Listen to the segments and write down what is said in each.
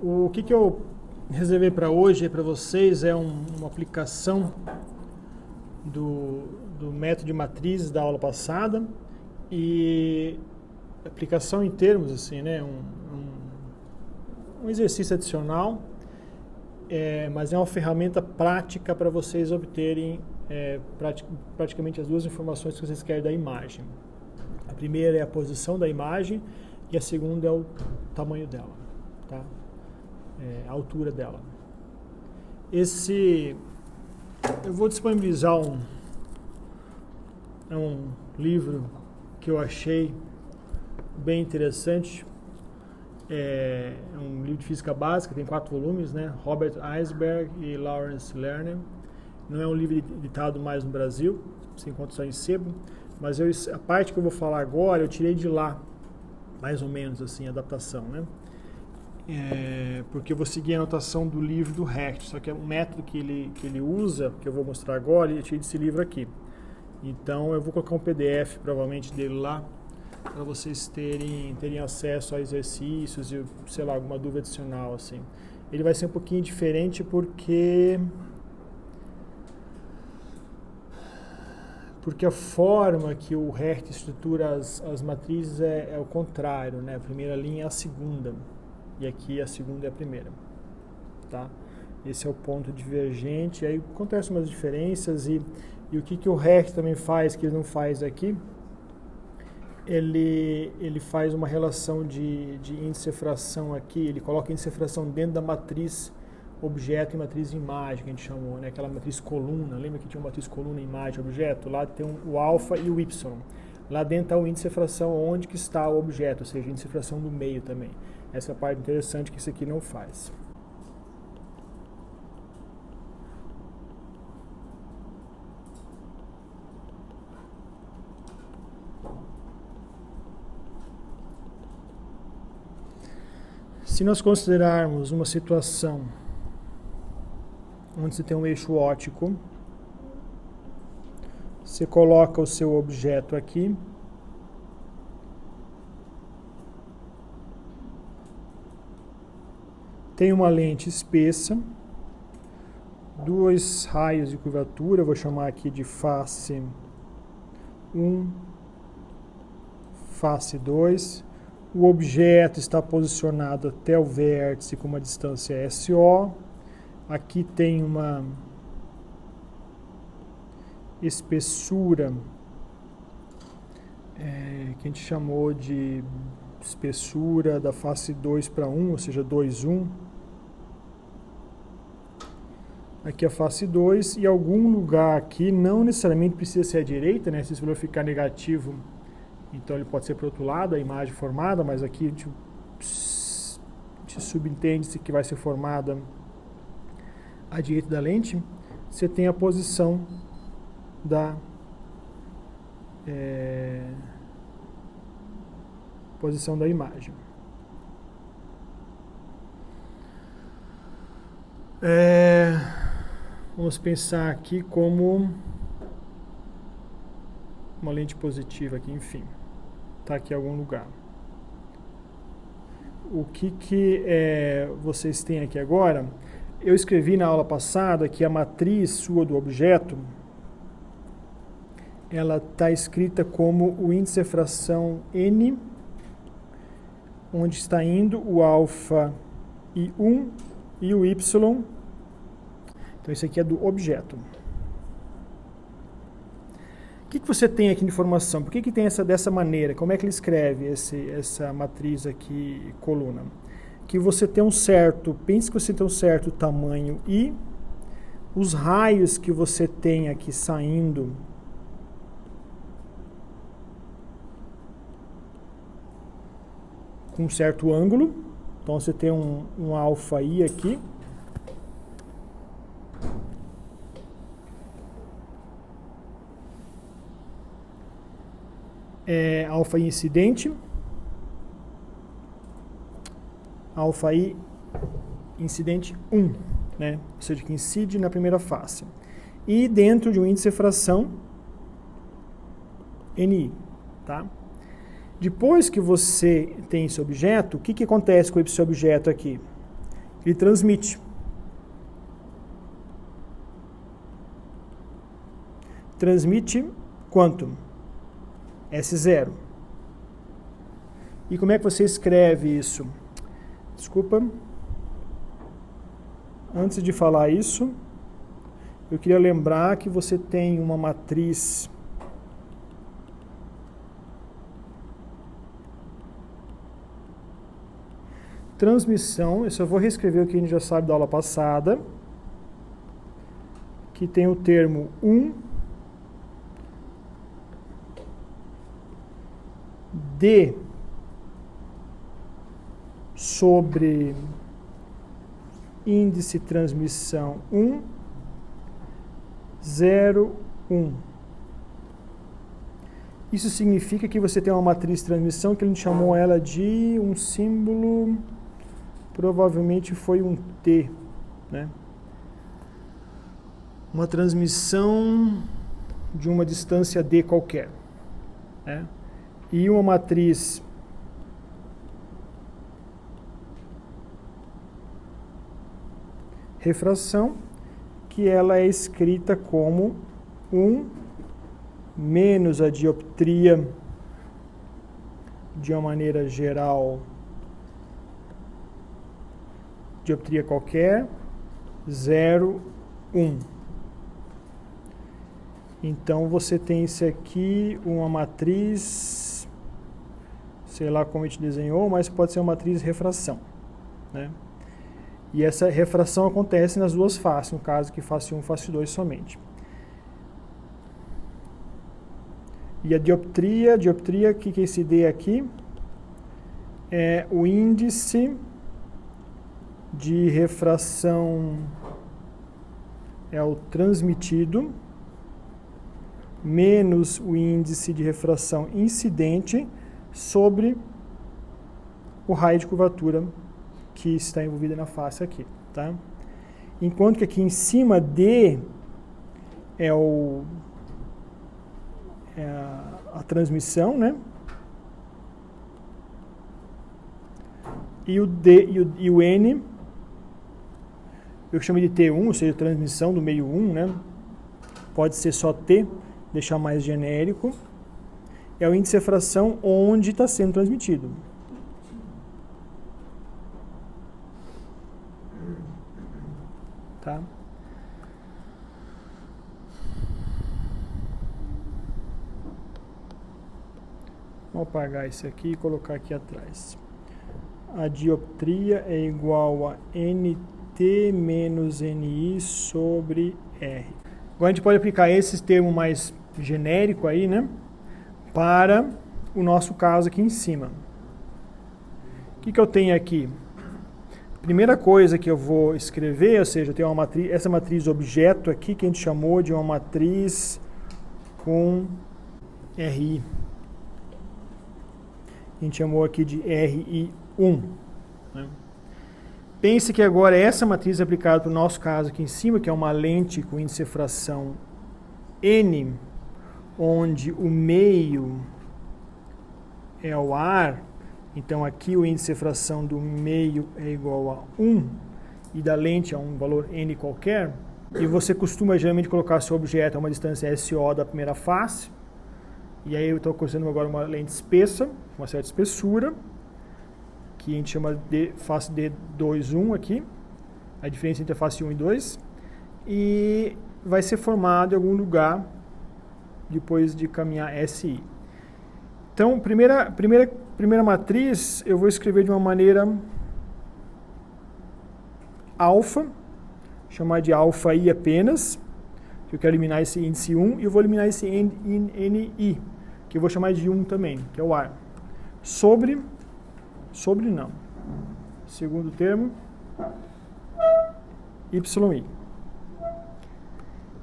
O que eu reservei para hoje para vocês é uma aplicação do método de matrizes da aula passada e aplicação em termos assim, né? Um exercício adicional, mas é uma ferramenta prática para vocês obterem praticamente as duas informações que vocês querem da imagem. A primeira é a posição da imagem e a segunda é o tamanho dela, tá? A altura dela. Eu vou disponibilizar um livro que eu achei bem interessante. É um livro de física básica, tem 4 volumes, né? Robert Eisberg e Lawrence Lerner. Não é um livro editado mais no Brasil, se encontra só em sebo, mas a parte que eu vou falar agora eu tirei de lá, mais ou menos assim, a adaptação, né? Porque eu vou seguir a anotação do livro do Hecht, só que é um método que ele usa, que eu vou mostrar agora, eu tirei desse livro aqui. Então eu vou colocar um PDF provavelmente dele lá, para vocês terem acesso a exercícios e, sei lá, alguma dúvida adicional, assim. Ele vai ser um pouquinho diferente porque a forma que o Hecht estrutura as matrizes é o contrário, né? A primeira linha é a segunda, e aqui a segunda é a primeira, tá? Esse é o ponto divergente, aí acontecem umas diferenças, e o que o Hecht também faz, que ele não faz aqui, ele faz uma relação de índice-fração aqui, ele coloca índice-fração dentro da matriz objeto e matriz imagem, que a gente chamou, né? Aquela matriz coluna, lembra que tinha uma matriz coluna, imagem, objeto? Lá tem o alfa e o y. Lá dentro está o índice-fração onde que está o objeto, ou seja, índice-fração do meio também. Essa é a parte interessante que isso aqui não faz. Se nós considerarmos uma situação onde você tem um eixo óptico, você coloca o seu objeto aqui, tem uma lente espessa, 2 raios de curvatura, eu vou chamar aqui de face 1, face 2, o objeto está posicionado até o vértice com uma distância SO, aqui tem uma espessura que a gente chamou de espessura da face 2 para 1, ou seja, 2, 1. Aqui a face 2, e algum lugar aqui, não necessariamente precisa ser à direita, né? Se esse valor ficar negativo, então ele pode ser para o outro lado, a imagem formada, mas aqui a gente subentende-se que vai ser formada à direita da lente. Você tem a posição da imagem. Vamos pensar aqui como uma lente positiva aqui, enfim, está aqui em algum lugar. O que vocês têm aqui agora? Eu escrevi na aula passada que a matriz sua do objeto, ela está escrita como o índice-fração N, onde está indo o alfa e 1 e o y. Então isso aqui é do objeto. O que você tem aqui de informação? Por que tem dessa maneira? Como é que ele escreve essa matriz aqui, coluna? Que você tem pense que você tem um certo tamanho I, os raios que você tem aqui saindo com um certo ângulo, então você tem um alfa I aqui, alfa I incidente, alfa I incidente 1, né? Ou seja, que incide na primeira face. E dentro de um índice-fração NI, tá? Depois que você tem esse objeto, o que acontece com esse objeto aqui? Ele transmite. Transmite quanto? S0. E como é que você escreve isso? Desculpa. Antes de falar isso, eu queria lembrar que você tem uma matriz transmissão. Eu só vou reescrever o que a gente já sabe da aula passada, que tem o termo 1 D sobre índice transmissão 1, 0, 1. Isso significa que você tem uma matriz de transmissão que a gente chamou ela de um símbolo, provavelmente foi um T, né? Uma transmissão de uma distância D qualquer, né? E uma matriz refração, que ela é escrita como 1 menos a dioptria de uma maneira geral, dioptria qualquer, 0, 1. Então você tem isso aqui, uma matriz, sei lá como a gente desenhou, mas pode ser uma matriz refração, né? E essa refração acontece nas duas faces, no caso que face 1 e face 2 somente. E a dioptria, o que é esse D aqui? É o índice de refração, é o transmitido, menos o índice de refração incidente sobre o raio de curvatura que está envolvida na face aqui, tá? Enquanto que aqui em cima D é a transmissão, né? E o D e o N eu chamo de T1, ou seja, transmissão do meio 1, né? Pode ser só T, deixar mais genérico. É o índice de refração onde está sendo transmitido. Tá? Vou apagar isso aqui e colocar aqui atrás. A dioptria é igual a NT menos NI sobre R. Agora a gente pode aplicar esse termo mais genérico aí, né? Para o nosso caso aqui em cima. O que eu tenho aqui? Primeira coisa que eu vou escrever, ou seja, eu tenho uma matriz, essa matriz objeto aqui, que a gente chamou de uma matriz com RI. A gente chamou aqui de RI1. Né? Pense que agora essa matriz é aplicada para o nosso caso aqui em cima, que é uma lente com índice de refração N, onde o meio é o ar. Então aqui o índice de refração do meio é igual a 1 e da lente a um valor N qualquer. E você costuma geralmente colocar seu objeto a uma distância SO da primeira face. E aí eu estou construindo agora uma lente espessa, uma certa espessura, que a gente chama de face D2,1 aqui, a diferença entre a face 1 e 2, e vai ser formado em algum lugar depois de caminhar SI. Então, primeira matriz eu vou escrever de uma maneira alfa, chamar de alfa I apenas, que eu quero eliminar esse índice 1, e eu vou eliminar esse NI, que eu vou chamar de 1 também, que é o ar. Sobre não. Segundo termo, YI.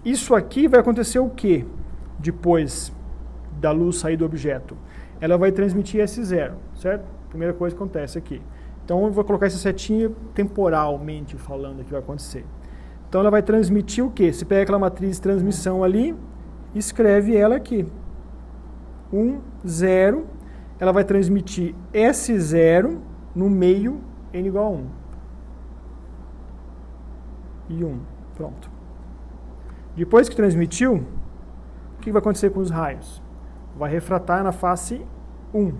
Isso aqui vai acontecer o quê? Depois da luz sair do objeto. Ela vai transmitir S0, certo? Primeira coisa que acontece aqui. Então eu vou colocar essa setinha temporalmente falando que vai acontecer. Então ela vai transmitir o quê? Você pega aquela matriz de transmissão ali, escreve ela aqui. 1, 0. Ela vai transmitir S0 no meio N igual a 1. e 1. Pronto. Depois que transmitiu, o que vai acontecer com os raios? Vai refratar na face 1.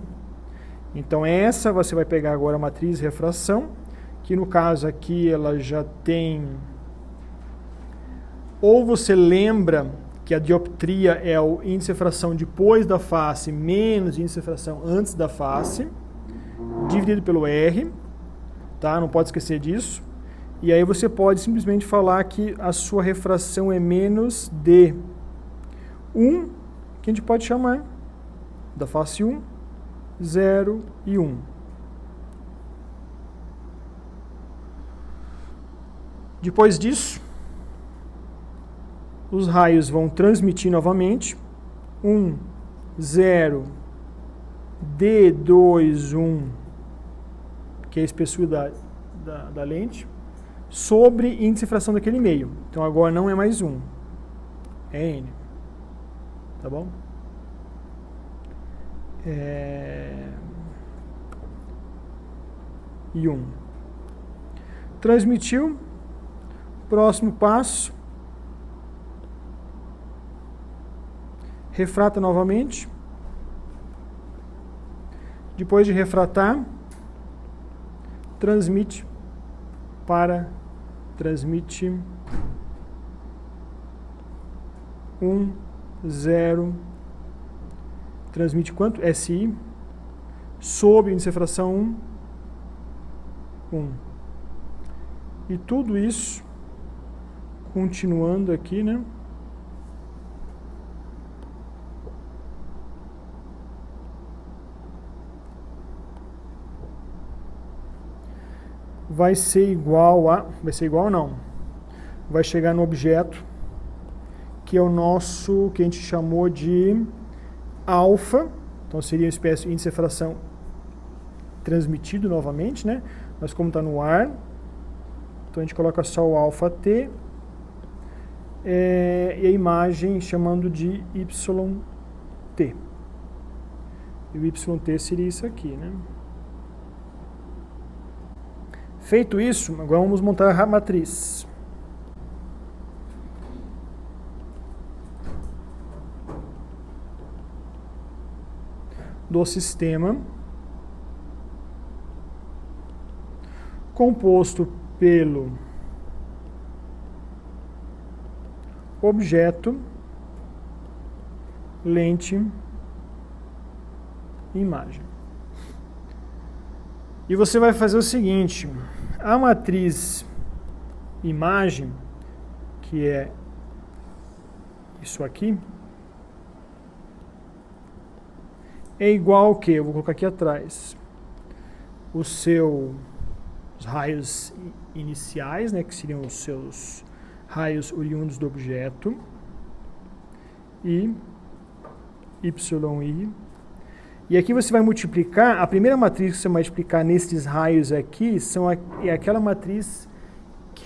Então essa você vai pegar agora a matriz refração, que no caso aqui ela já tem... Ou você lembra que a dioptria é o índice de refração depois da face menos o índice de refração antes da face, dividido pelo R, tá? Não pode esquecer disso. E aí você pode simplesmente falar que a sua refração é menos de 1, que a gente pode chamar da face 1, 0 e 1. Depois disso, os raios vão transmitir novamente, 1, 0, D2, 1, que é a espessura da lente, sobre índice de refração daquele meio. Então agora não é mais 1, é N. Tá bom? E 1. Transmitiu. Próximo passo. Refrata novamente. Depois de refratar, transmite 1, 0, transmite quanto? SI, sob índice de refração 1. E tudo isso, continuando aqui, né? Vai ser igual não, vai chegar no objeto, que é o nosso, que a gente chamou de alfa, então seria uma espécie de índice de refração transmitido novamente, né? Mas como está no ar, então a gente coloca só o alfa T, e a imagem chamando de YT. E o YT seria isso aqui, né? Feito isso, agora vamos montar a matriz. Do sistema composto pelo objeto, lente, imagem. E você vai fazer o seguinte, a matriz imagem, que é isso aqui, é igual ao que? Eu vou colocar aqui atrás os raios iniciais, né, que seriam os seus raios oriundos do objeto, e YI. E aqui você vai multiplicar, a primeira matriz que você vai multiplicar nesses raios aqui é aquela matriz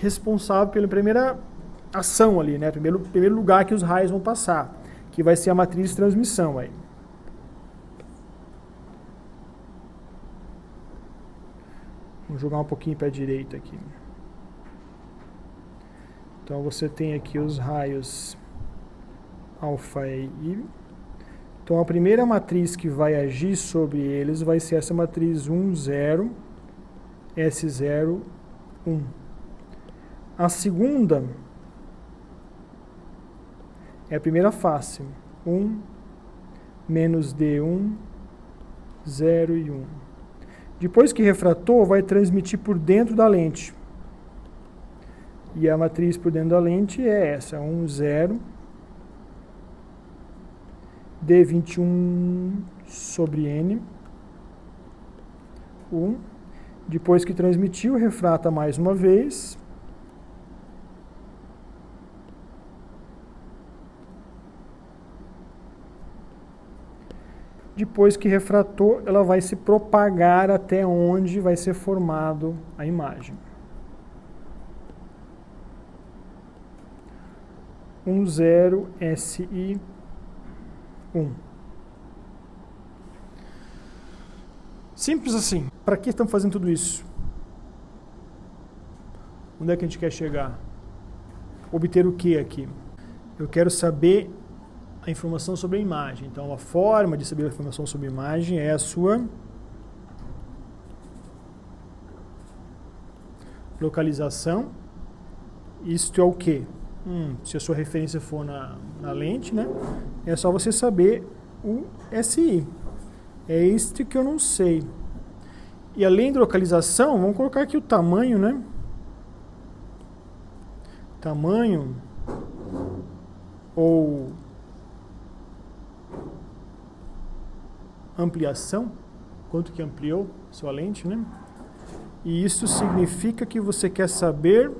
responsável pela primeira ação ali, né? Primeiro lugar que os raios vão passar, que vai ser a matriz de transmissão aí. Vamos jogar um pouquinho para a direita aqui. Então você tem aqui os raios alfa e I. Então a primeira matriz que vai agir sobre eles vai ser essa matriz 1, 0, S0, 1. A segunda é a primeira face, 1, menos D1, 0 e 1. Depois que refratou, vai transmitir por dentro da lente. E a matriz por dentro da lente é essa, 1, 0, D21 sobre N, 1. Depois que transmitiu, refrata mais uma vez. Depois que refratou, ela vai se propagar até onde vai ser formado a imagem. 1, 0, SI, 1. Simples assim. Para que estamos fazendo tudo isso? Onde é que a gente quer chegar? obter o que aqui? Eu quero saber a informação sobre a imagem. Então, a forma de saber a informação sobre a imagem é a sua localização. Isto é o quê? Se a sua referência for na lente, né? É só você saber o SI. É este que eu não sei. E além da localização, vamos colocar aqui o tamanho, né? Tamanho ou ampliação, quanto que ampliou sua lente, né? E isso significa que você quer saber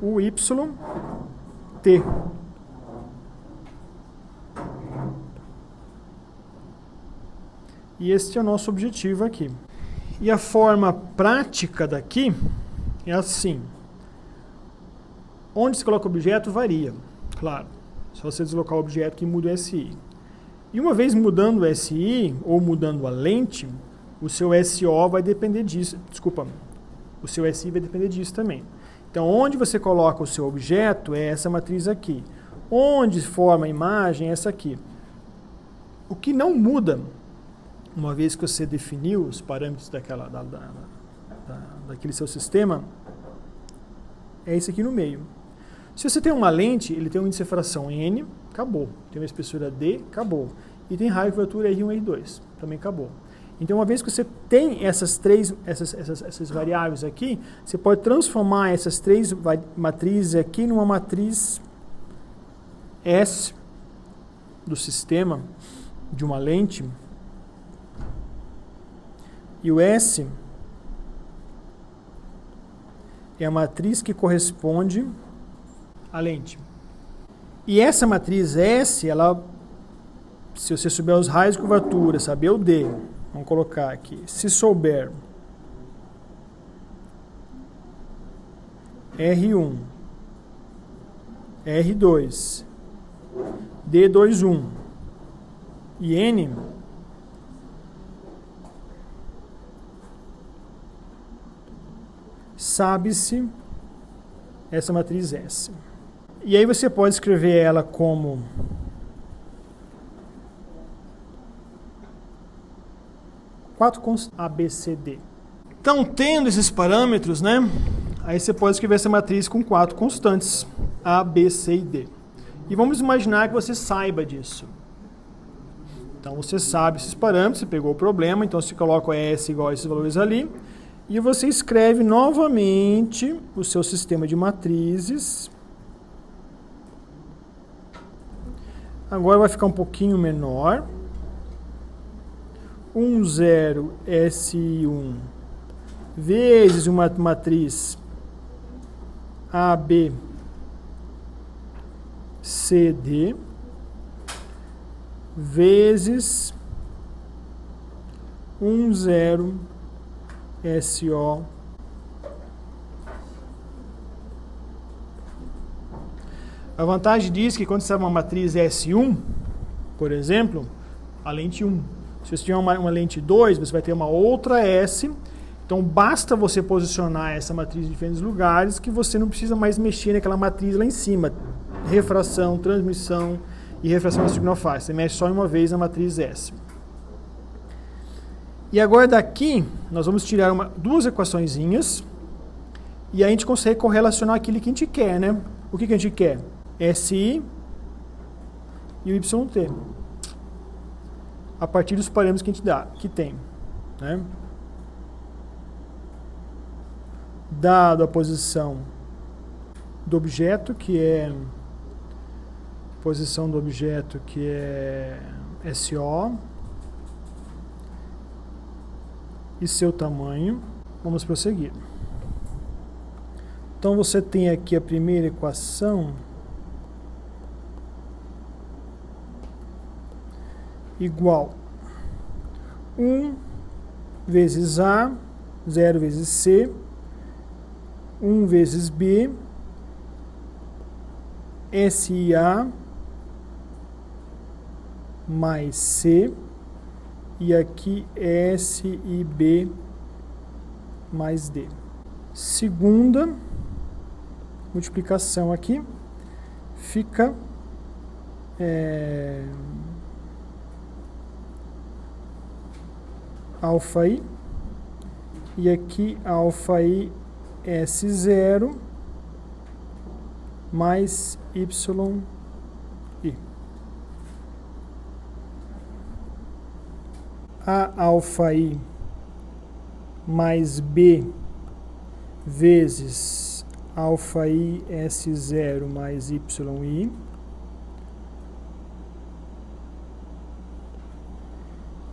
o YT. E este é o nosso objetivo aqui. E a forma prática daqui é assim. Onde se coloca o objeto varia, claro. Só você deslocar o objeto que muda o SI. E uma vez mudando o SI, ou mudando a lente, o seu SO vai depender disso. Desculpa, o seu SI vai depender disso também. Então, onde você coloca o seu objeto é essa matriz aqui. Onde forma a imagem é essa aqui. O que não muda, uma vez que você definiu os parâmetros daquele seu sistema, é esse aqui no meio. Se você tem uma lente, ele tem um índice de refração N, acabou. Tem uma espessura D, acabou. E tem raio de curvatura R1 e R2, também acabou. Então, uma vez que você tem essas variáveis aqui, você pode transformar essas três matrizes aqui numa matriz S do sistema de uma lente. E o S é a matriz que corresponde à lente. E essa matriz S, ela, se você souber os raios de curvatura, saber o D, vamos colocar aqui, se souber R1, R2, D21 e N, sabe-se essa matriz S. E aí você pode escrever ela como quatro constantes A, B, C, D. Então, tendo esses parâmetros, né? Aí você pode escrever essa matriz com 4 constantes A, B, C e D. E vamos imaginar que você saiba disso. Então, você sabe esses parâmetros, você pegou o problema, então você coloca o S igual a esses valores ali, e você escreve novamente o seu sistema de matrizes. Agora vai ficar um pouquinho menor. 0, SI1 vezes uma matriz AB, CD vezes 0, SO. A vantagem disso é que quando você tem uma matriz S1, por exemplo, a lente 1. Se você tiver uma lente 2, você vai ter uma outra S. Então, basta você posicionar essa matriz em diferentes lugares que você não precisa mais mexer naquela matriz lá em cima. Refração, transmissão e refração da signal fase. Você mexe só uma vez na matriz S. E agora daqui, nós vamos tirar duas equaçõezinhas e a gente consegue correlacionar aquilo que a gente quer, né? O que a gente quer? SI e o YT. A partir dos parâmetros que a gente tem, né? Dado a posição do objeto, que é SO, e seu tamanho, vamos prosseguir. Então você tem aqui a primeira equação igual 1 vezes A, 0 vezes C, 1 vezes B, SIA mais C, e aqui SIB mais D. Segunda, multiplicação aqui, fica alfa i, e aqui alfa i S0 mais y i. A alfa i mais b vezes alfa i S0 mais y i.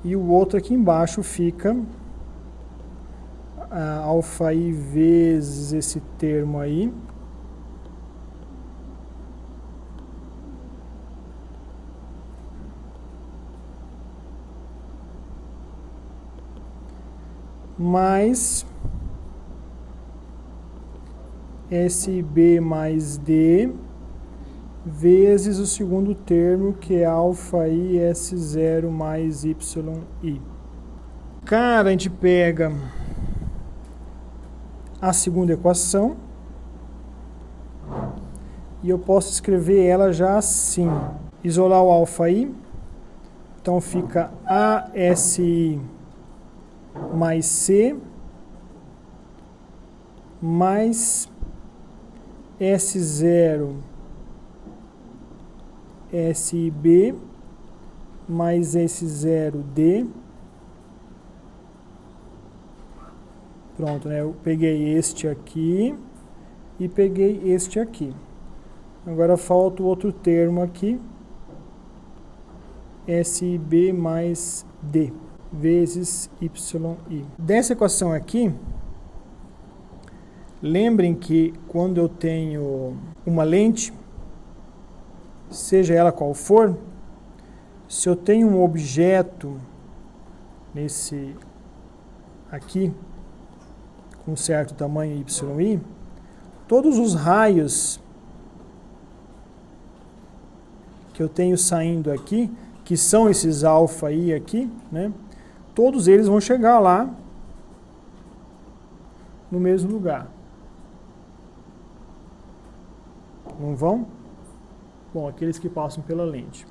E o outro aqui embaixo fica alfa i vezes esse termo aí, mais SB mais D vezes o segundo termo, que é alfa i S0 mais YI. Cara, a gente pega a segunda equação e eu posso escrever ela já assim. Isolar o alfa i, então fica ASI mais C mais S0 SIB mais S0D. Pronto, né? Eu peguei este aqui e peguei este aqui. Agora falta o outro termo aqui, SIB mais D vezes YI. Dessa equação aqui, lembrem que quando eu tenho uma lente, seja ela qual for, se eu tenho um objeto nesse aqui, com certo tamanho YI, todos os raios que eu tenho saindo aqui, que são esses alfa i aqui, né? Todos eles vão chegar lá no mesmo lugar. Não vão? Bom, aqueles que passam pela lente.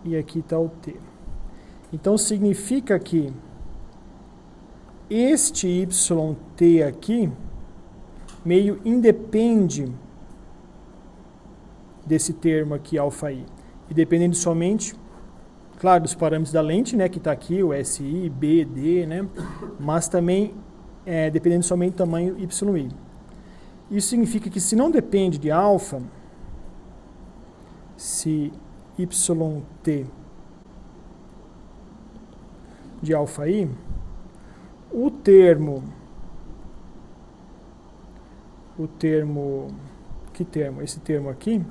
E aqui está o T. Então significa que este YT aqui meio independe desse termo aqui, alfa i. E dependendo somente, claro, dos parâmetros da lente, né, que está aqui, o SI, B, D, né, mas também dependendo somente do tamanho YI. Isso significa que se não depende de alfa, se YT de alfa i, o termo, que termo? Esse termo aqui,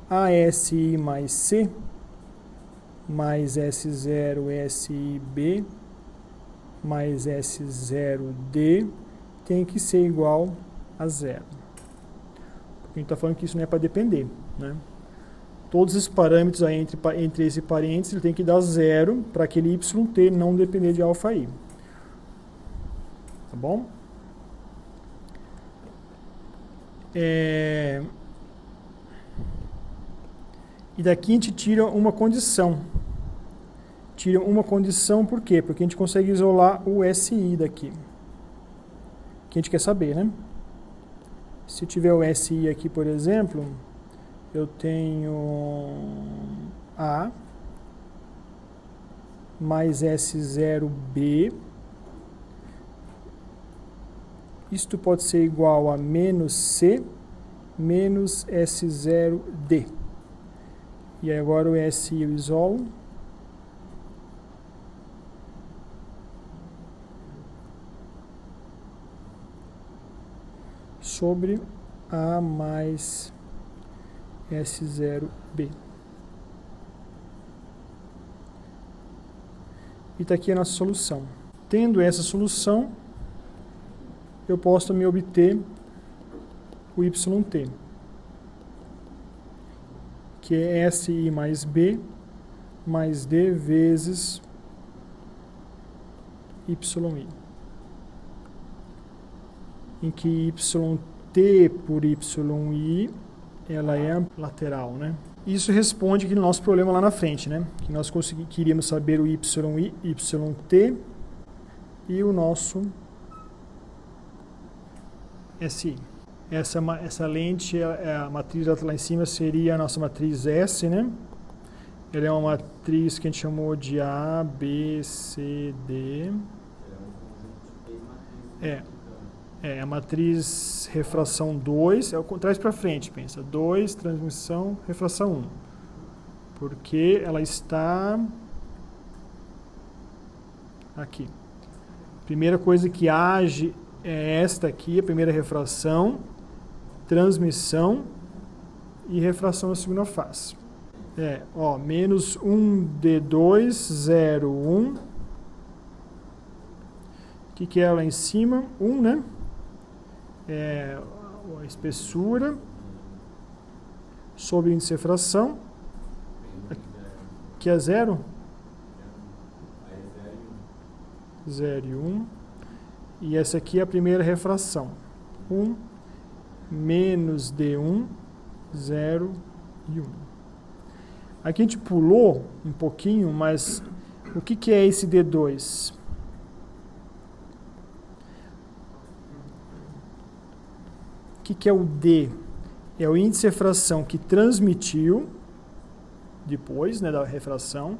ASI mais C, mais S0 SIB, mais S0D, tem que ser igual a zero. Porque a gente está falando que isso não é para depender, né? Todos esses parâmetros aí entre esse parênteses, ele tem que dar zero para aquele YT não depender de alfa i. Tá bom? E daqui a gente tira uma condição. Tira uma condição por quê? Porque a gente consegue isolar o SI daqui. Que a gente quer saber, né? Se eu tiver o SI aqui, por exemplo, eu tenho A mais S0B. Isto pode ser igual a menos C menos S0D. E agora o SI eu isolo. Sobre A mais S0B. E está aqui a nossa solução. Tendo essa solução, eu posso também obter o YT, que é SI mais B mais D vezes YI. em que YT por YI, ela é lateral, né? Isso responde aqui no nosso problema lá na frente, né? Que nós queríamos saber o YI, YT e o nosso SI. Essa lente, a matriz lá em cima seria a nossa matriz S, né? Ela é uma matriz que a gente chamou de A, B, C, D. É a matriz refração 2, traz para frente, pensa, 2, transmissão, refração 1. Porque ela está aqui. Primeira coisa que age é esta aqui, a primeira refração, transmissão e refração na segunda face. Menos 1D2, 0, 1. O que é lá em cima? 1, né? A espessura sobre o índice de refração, que é 0. 0 e 1. E essa aqui é a primeira refração. 1 menos D1, 0 e 1. Aqui a gente pulou um pouquinho, mas o que é esse D2? O que é o D? É o índice de refração que transmitiu, depois, né, da refração,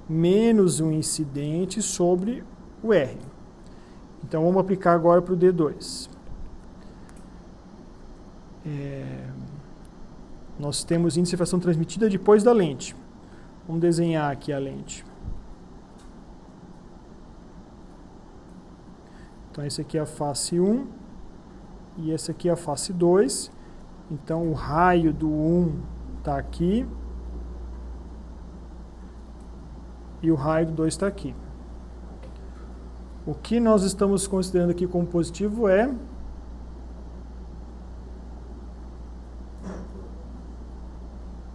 menos um incidente sobre o R. Então, vamos aplicar agora para o D2. Nós temos índice de refração transmitida depois da lente. Vamos desenhar aqui a lente. Então, esse aqui é a face 1 e essa aqui é a face 2. Então, o raio do 1 está aqui e o raio do 2 está aqui. O que nós estamos considerando aqui como positivo é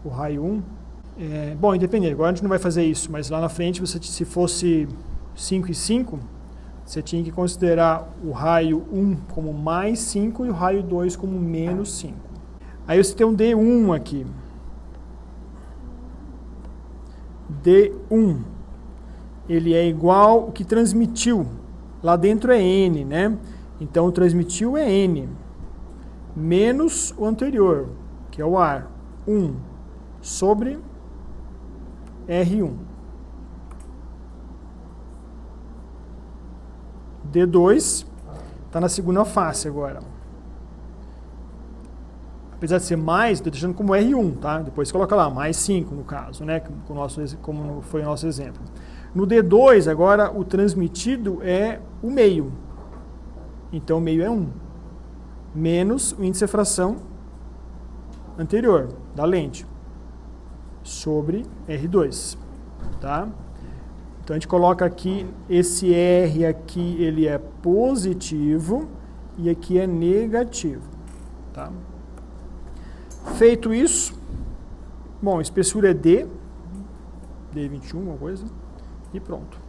o raio 1. Bom, independente, agora a gente não vai fazer isso, mas lá na frente, se fosse 5 e 5, você tinha que considerar o raio 1 como mais 5 e o raio 2 como menos 5. Aí você tem um D1 aqui. D1, ele é igual ao que transmitiu. Lá dentro é N, né? Então, o transmitiu é N, menos o anterior, que é o ar, 1, sobre R1. D2 está na segunda face agora. Apesar de ser mais, estou deixando como R1, tá? Depois coloca lá, mais 5 no caso, né? Como foi o nosso exemplo. No D2, agora, o transmitido é o meio. Então, o meio é 1. Menos o índice de refração anterior, da lente, sobre R2. Tá? Então, a gente coloca aqui, esse R aqui, ele é positivo e aqui é negativo. Tá? Feito isso, bom, a espessura é D, D21, alguma coisa, e pronto.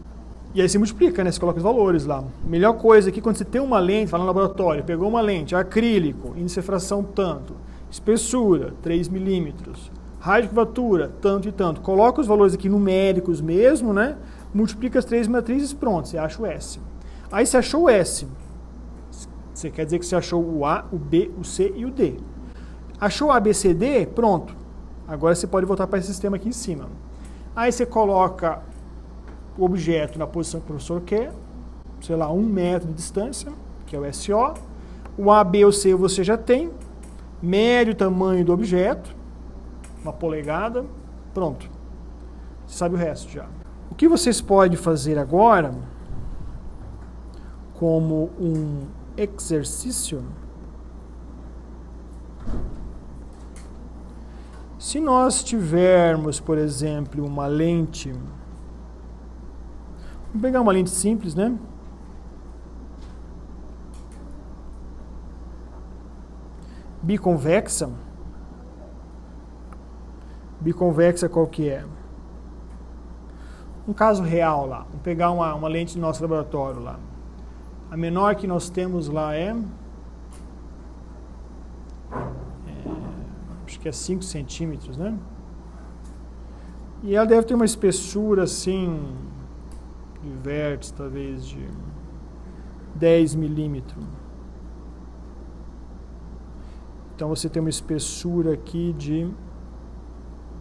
E aí você multiplica, né? Você coloca os valores lá. Melhor coisa aqui, quando você tem uma lente, fala no laboratório, pegou uma lente, acrílico, índice de refração tanto, espessura, 3 milímetros, raio de curvatura, tanto e tanto. Coloca os valores aqui numéricos mesmo, né? Multiplica as 3 matrizes, pronto, você acha o S. Aí você achou o S. Você quer dizer que você achou o A, o B, o C e o D. Achou A, B, C, D? Pronto. Agora você pode voltar para esse sistema aqui em cima. Aí você coloca o objeto na posição que o professor quer, sei lá, 1 metro de distância, que é o SO. O A, B ou C você já tem. Mede o tamanho do objeto, 1 polegada, pronto. Você sabe o resto já. O que vocês podem fazer agora, como um exercício, se nós tivermos, por exemplo, uma lente, vamos pegar uma lente simples, né? Biconvexa. Biconvexa qual que é? Um caso real lá. Vamos pegar uma lente do nosso laboratório lá. A menor que nós temos lá é acho que é 5 centímetros, né? E ela deve ter uma espessura assim, de vértice, talvez de 10 milímetros. Então você tem uma espessura aqui de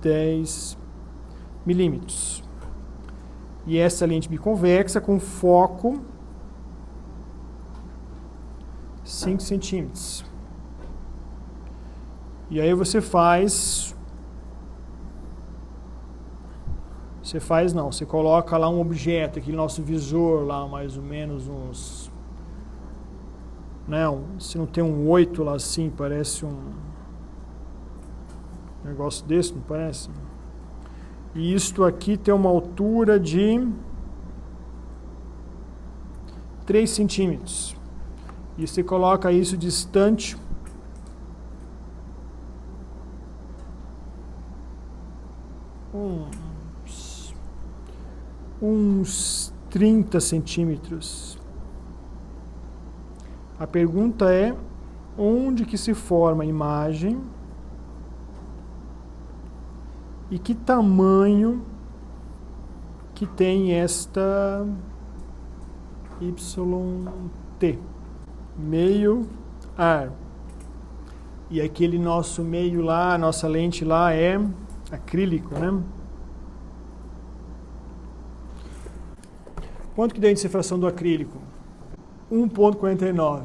10 milímetros. E essa lente biconvexa com foco 5 centímetros. E aí você coloca lá um objeto, aquele nosso visor lá, mais ou menos uns, né, se não tem um 8 lá assim, parece um negócio desse, não parece? E isto aqui tem uma altura de 3 centímetros. E você coloca isso distante uns 30 centímetros. A pergunta é onde que se forma a imagem e que tamanho que tem esta YT, meio ar. E aquele nosso meio lá, a nossa lente lá é acrílico, né? Quanto que deu a índice de refração do acrílico? 1,49.